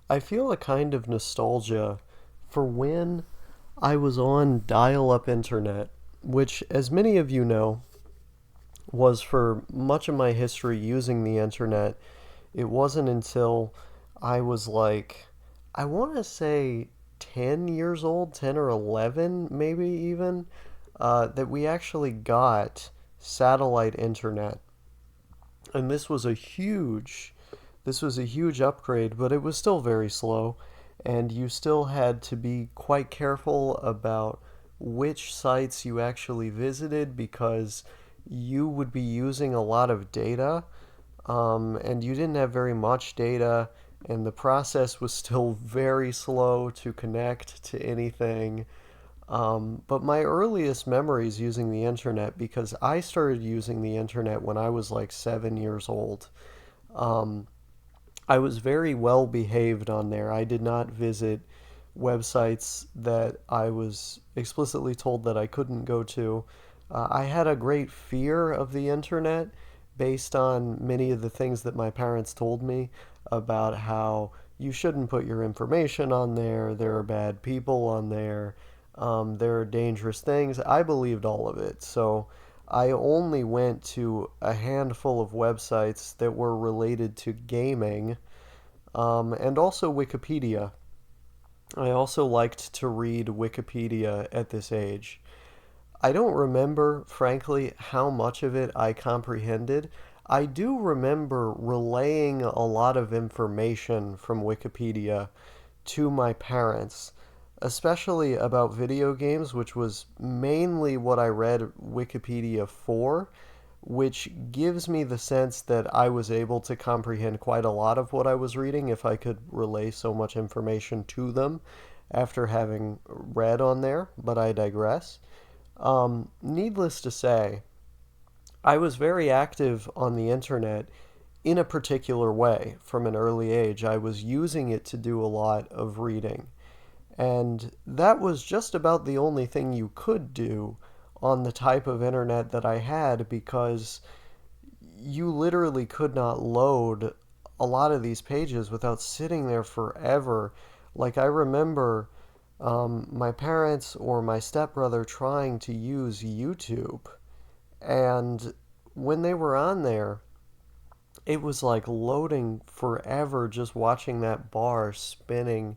I feel a kind of nostalgia for when I was on dial up internet, which, as many of you know, was for much of my history using the internet. It wasn't until I was like, I want to say 10 years old, 10 or 11, maybe even, that we actually got satellite internet. And this was a huge upgrade, but it was still very slow, and you still had to be quite careful about which sites you actually visited because you would be using a lot of data, and you didn't have very much data, and the process was still very slow to connect to anything. But my earliest memories using the internet, because I started using the internet when I was like 7 years old. Um, I was very well behaved on there. I did not visit websites that I was explicitly told that I couldn't go to. I had a great fear of the internet based on many of the things that my parents told me about how you shouldn't put your information on there, there are bad people on there, there are dangerous things. I believed all of it. So I only went to a handful of websites that were related to gaming, and also Wikipedia. I also liked to read Wikipedia at this age. I don't remember, frankly, how much of it I comprehended. I do remember relaying a lot of information from Wikipedia to my parents, especially about video games, which was mainly what I read Wikipedia for, which gives me the sense that I was able to comprehend quite a lot of what I was reading if I could relay so much information to them after having read on there, but I digress. Needless to say, I was very active on the internet in a particular way from an early age. I was using it to do a lot of reading. And that was just about the only thing you could do on the type of internet that I had because you literally could not load a lot of these pages without sitting there forever. Like, I remember my parents or my stepbrother trying to use YouTube, and when they were on there, it was like loading forever just watching that bar spinning,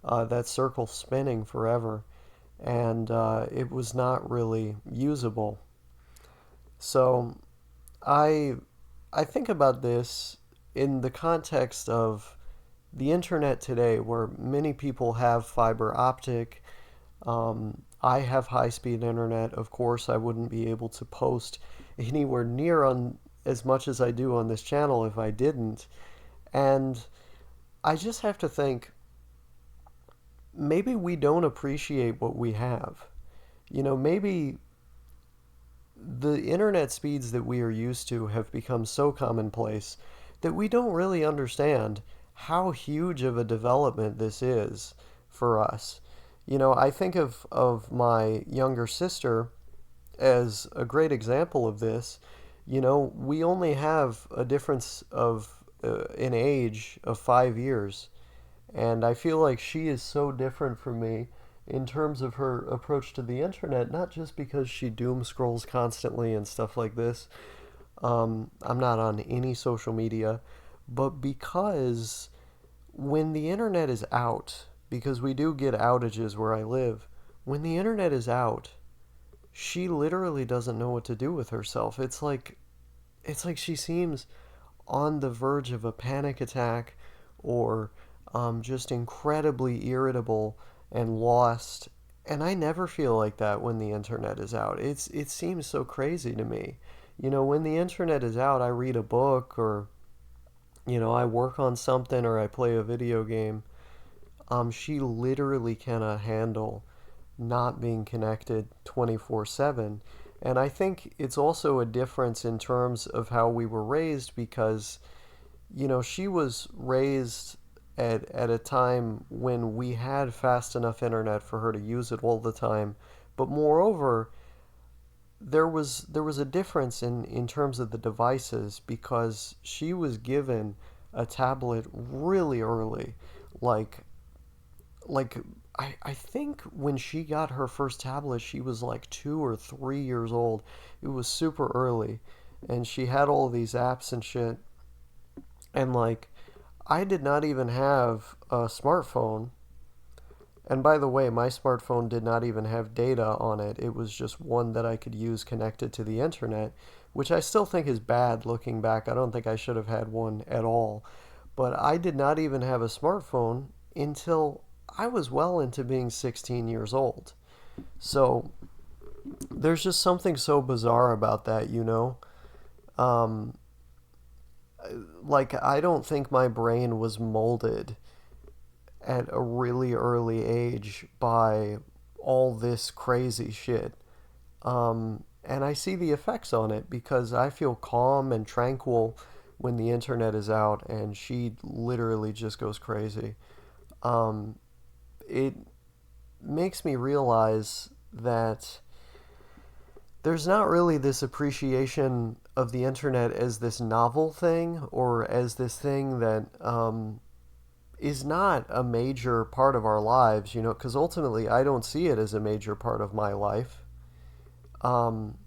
that circle spinning forever. And it was not really usable. So I I think about this in the context of the internet today, where many people have fiber optic. I have high speed internet. Of course, I wouldn't be able to post anywhere near on as much as I do on this channel if I didn't. And I just have to think maybe we don't appreciate what we have. Maybe the internet speeds that we are used to have become so commonplace that we don't really understand how huge of a development this is for us. I think of my younger sister as a great example of this. We only have a difference of in age of 5 years, and I feel like she is so different from me in terms of her approach to the internet, not just because she doom scrolls constantly and stuff like this. I'm not on any social media, but because when the internet is out, because we do get outages where I live, when the internet is out, she literally doesn't know what to do with herself. It's like she seems on the verge of a panic attack or just incredibly irritable and lost. And I never feel like that when the internet is out. It seems so crazy to me. When the internet is out, I read a book or I work on something or I play a video game. She literally cannot handle not being connected 24/7. And I think it's also a difference in terms of how we were raised because she was raised at a time when we had fast enough internet for her to use it all the time. But moreover, there was a difference in terms of the devices because she was given a tablet really early. like like I think when she got her first tablet, she was like 2 or 3 years old. It was super early, and she had all these apps and shit. And like, I did not even have a smartphone. And by the way, my smartphone did not even have data on it. It was just one that I could use connected to the internet, which I still think is bad looking back. I don't think I should have had one at all. But I did not even have a smartphone until I was well into being 16 years old. So there's just something so bizarre about that, you know? Um, like, I don't think my brain was molded at a really early age by all this crazy shit. And I see the effects on it because I feel calm and tranquil when the internet is out, and she literally just goes crazy. Um, it makes me realize that there's not really this appreciation of the internet as this novel thing or as this thing that is not a major part of our lives, you know, because ultimately I don't see it as a major part of my life. Um,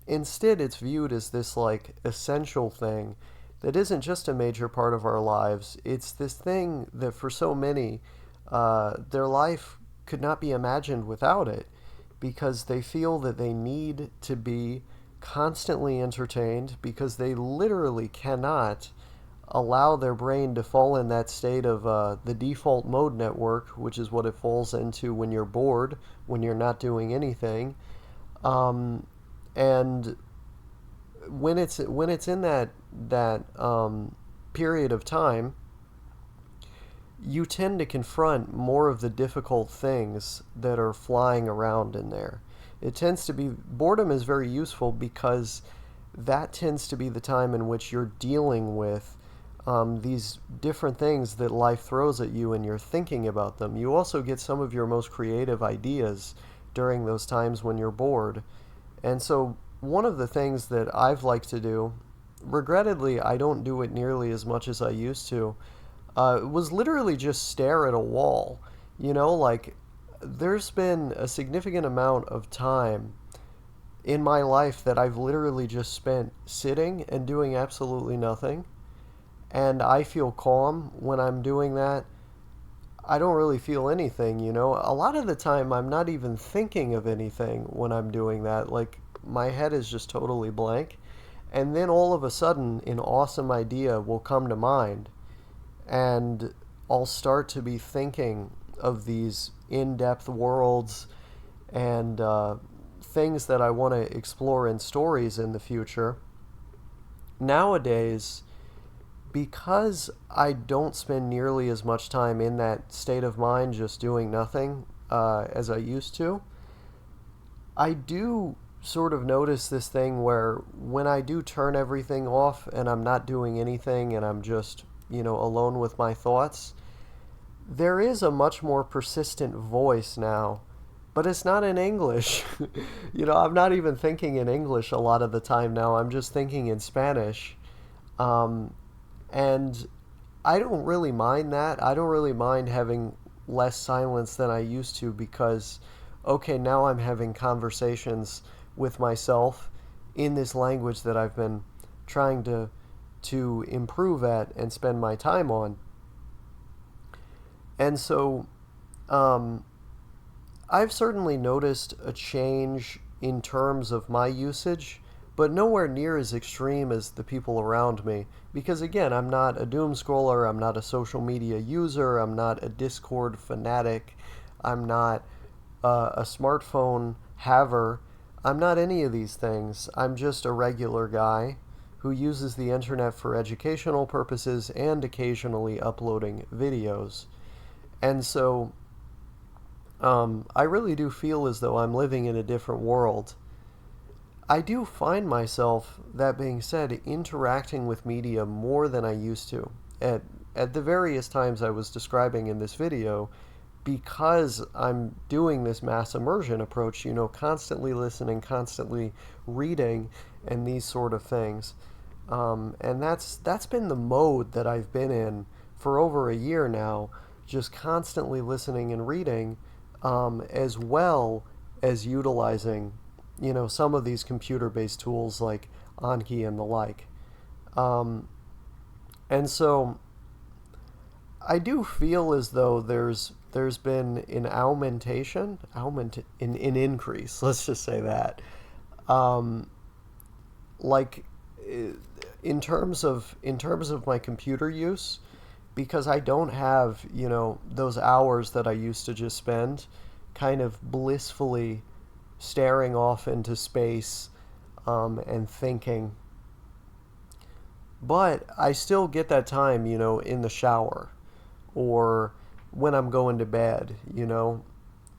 Instead, it's viewed as this like essential thing that isn't just a major part of our lives. It's this thing that for so many, their life could not be imagined without it because they feel that they need to be constantly entertained because they literally cannot allow their brain to fall in that state of the default mode network, which is what it falls into when you're bored, when you're not doing anything. Um, and when it's in that period of time, you tend to confront more of the difficult things that are flying around in there. It tends to be boredom is very useful because that tends to be the time in which you're dealing with these different things that life throws at you and you're thinking about them. You also get some of your most creative ideas during those times when you're bored. And so, one of the things that I've liked to do, regrettably, I don't do it nearly as much as I used to, was literally just stare at a wall. You know, like, there's been a significant amount of time in my life that I've literally just spent sitting and doing absolutely nothing. And I feel calm when I'm doing that. I don't really feel anything, you know? A lot of the time, I'm not even thinking of anything when I'm doing that. Like, my head is just totally blank. And then all of a sudden, an awesome idea will come to mind. And I'll start to be thinking of these in depth worlds and things that I want to explore in stories in the future. Nowadays, because I don't spend nearly as much time in that state of mind just doing nothing as I used to, I do sort of notice this thing where when I do turn everything off and I'm not doing anything and I'm just, you know, alone with my thoughts, there is a much more persistent voice now. But it's not in English. You know, I'm not even thinking in English a lot of the time now. I'm just thinking in Spanish. Um, and I don't really mind that. I don't really mind having less silence than I used to because, okay, now I'm having conversations with myself in this language that I've been trying to improve at and spend my time on. And so, um, I've certainly noticed a change in terms of my usage, but nowhere near as extreme as the people around me. Because again, I'm not a doom scroller, I'm not a social media user, I'm not a Discord fanatic, I'm not a smartphone haver, I'm not any of these things. I'm just a regular guy who uses the internet for educational purposes and occasionally uploading videos. And so I really do feel as though I'm living in a different world. I do find myself, that being said, interacting with media more than I used to at, at the various times I was describing in this video because I'm doing this mass immersion approach, you know, constantly listening, constantly reading, and these sort of things. And that's been the mode that I've been in for over a year now. just constantly listening and reading, as well as utilizing, some of these computer-based tools like Anki and the like. Um, and so I do feel as though there's been an an increase. Let's just say that. Um, like in terms of my computer use, because I don't have, those hours that I used to just spend kind of blissfully staring off into space, and thinking. But I still get that time, in the shower or when I'm going to bed.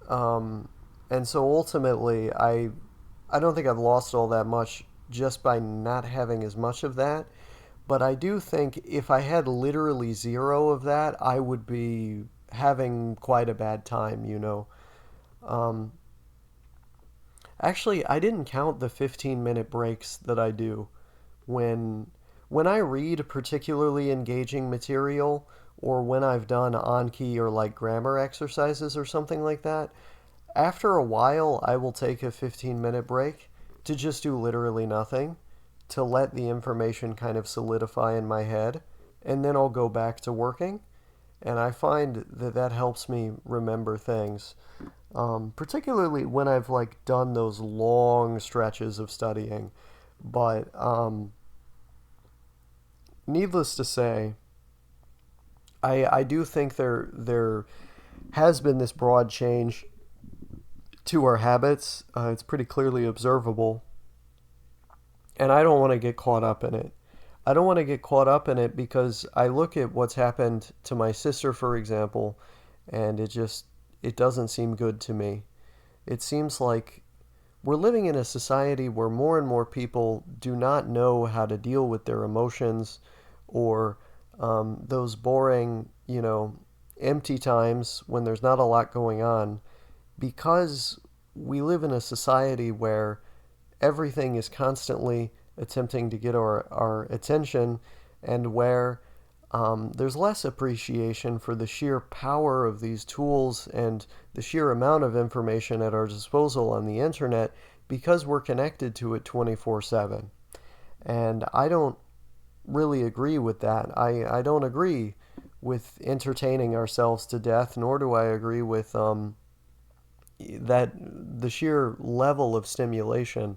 Um, and so ultimately, I don't think I've lost all that much just by not having as much of that. But I do think if I had literally zero of that, I would be having quite a bad time. Um, Actually, I didn't count the 15-minute breaks that I do when when I read particularly engaging material, or when I've done Anki or like grammar exercises or something like that. After a while, I will take a 15-minute break to just do literally nothing, to let the information kind of solidify in my head, and then I'll go back to working. And I find that that helps me remember things, particularly when I've like done those long stretches of studying. But needless to say, I do think there has been this broad change to our habits. It's pretty clearly observable, and I don't want to get caught up in it. I don't want to get caught up in it because I look at what's happened to my sister, for example, and it doesn't seem good to me. It seems like we're living in a society where more and more people do not know how to deal with their emotions, or those boring, empty times when there's not a lot going on, because we live in a society where everything is constantly attempting to get our attention, and where there's less appreciation for the sheer power of these tools and the sheer amount of information at our disposal on the internet, because we're connected to it 24/7. And I don't really agree with that. I don't agree with entertaining ourselves to death, nor do I agree with that the sheer level of stimulation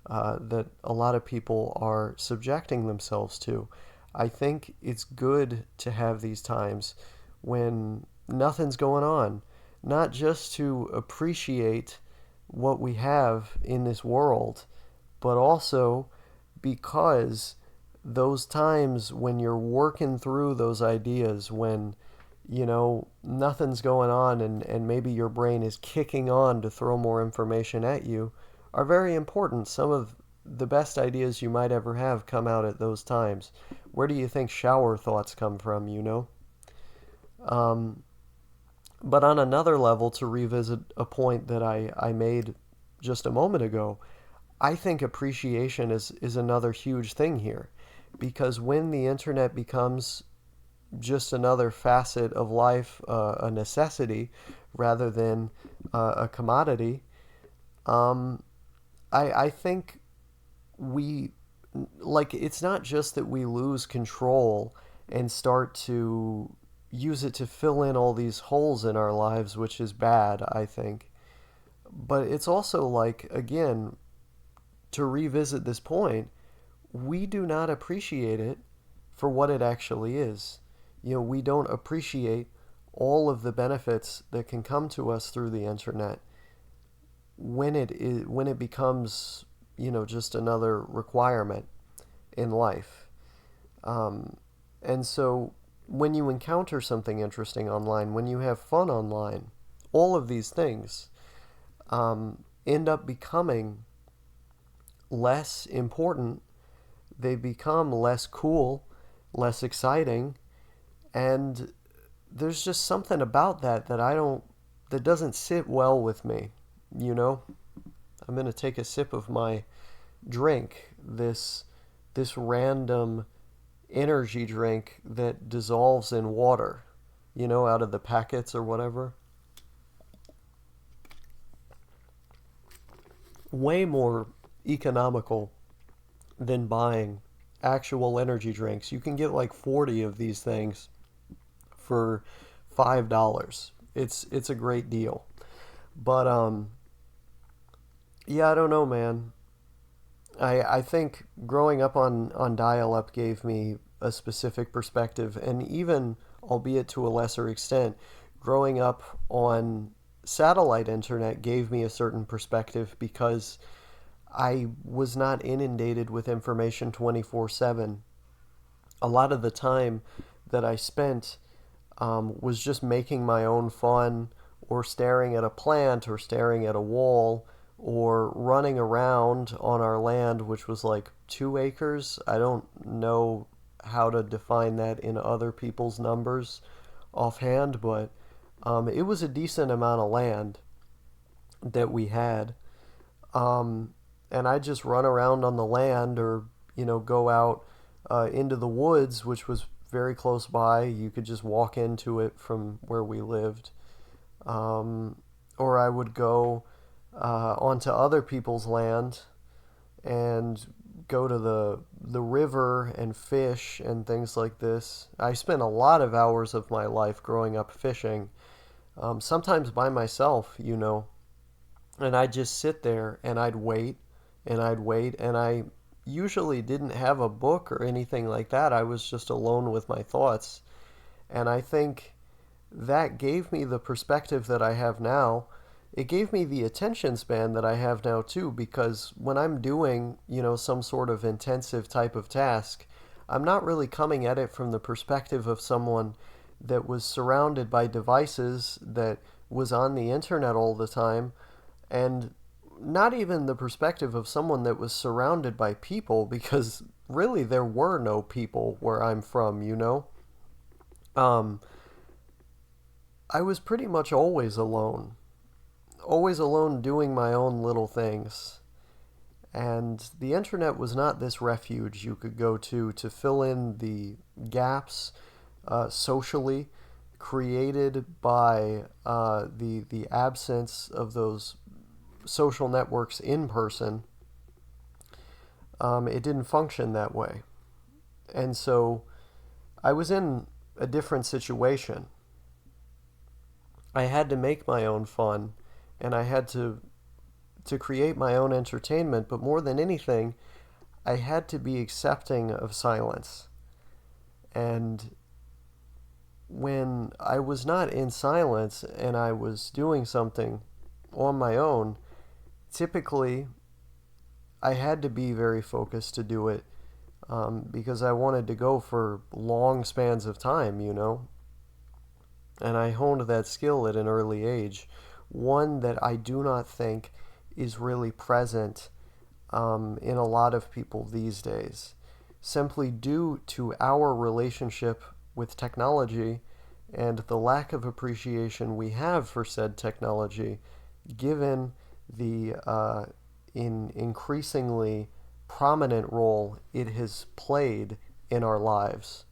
that a lot of people are subjecting themselves to. I think it's good to have these times when nothing's going on, not just to appreciate what we have in this world, but also because those times when you're working through those ideas, when nothing's going on, and maybe your brain is kicking on to throw more information at you, are very important. Some of the best ideas you might ever have come out at those times. Where do you think shower thoughts come from? Um, but on another level, to revisit a point that I made just a moment ago, I think appreciation is another huge thing here. Because when the internet becomes just another facet of life, a necessity rather than a commodity, um, I think we, like, it's not just that we lose control and start to use it to fill in all these holes in our lives, which is bad, I think. But it's also like, again, to revisit this point, we do not appreciate it for what it actually is. We don't appreciate all of the benefits that can come to us through the internet when it becomes, just another requirement in life. Um, and so when you encounter something interesting online, when you have fun online, all of these things end up becoming less important. They become less cool, less exciting, and there's just something about that doesn't sit well with me, you know? I'm going to take a sip of my drink, this random energy drink that dissolves in water. out of the packets or whatever. Way more economical than buying actual energy drinks. You can get like 40 of these things for $5. It's a great deal. But yeah, I don't know, man. I think growing up on dial-up gave me a specific perspective, and even, albeit to a lesser extent, growing up on satellite internet gave me a certain perspective because I was not inundated with information 24/7. A lot of the time that I spent was just making my own fun, or staring at a plant, or staring at a wall, or running around on our land, which was like 2 acres. I don't know how to define that in other people's numbers offhand, but it was a decent amount of land that we had. Um, and I just run around on the land, or go out into the woods, which was very close by. You could just walk into it from where we lived. Um, or I would go onto other people's land and go to the river and fish and things like this. I spent a lot of hours of my life growing up fishing, sometimes by myself, and I'd just sit there and I'd wait and I'd wait, and I usually didn't have a book or anything like that. I was just alone with my thoughts. And I think that gave me the perspective that I have now. It gave me the attention span that I have now too, because when I'm doing, some sort of intensive type of task, I'm not really coming at it from the perspective of someone that was surrounded by devices, that was on the internet all the time, and not even the perspective of someone that was surrounded by people, because really there were no people where I'm from. Um, I was pretty much always alone doing my own little things. And the internet was not this refuge you could go to fill in the gaps socially created by the absence of those social networks in person. It didn't function that way. And so I was in a different situation. I had to make my own fun, and I had to create my own entertainment, but more than anything, I had to be accepting of silence. And when I was not in silence and I was doing something on my own, typically I had to be very focused to do it, because I wanted to go for long spans of time. And I honed that skill at an early age, one that I do not think is really present in a lot of people these days, simply due to our relationship with technology and the lack of appreciation we have for said technology, given the increasingly prominent role it has played in our lives.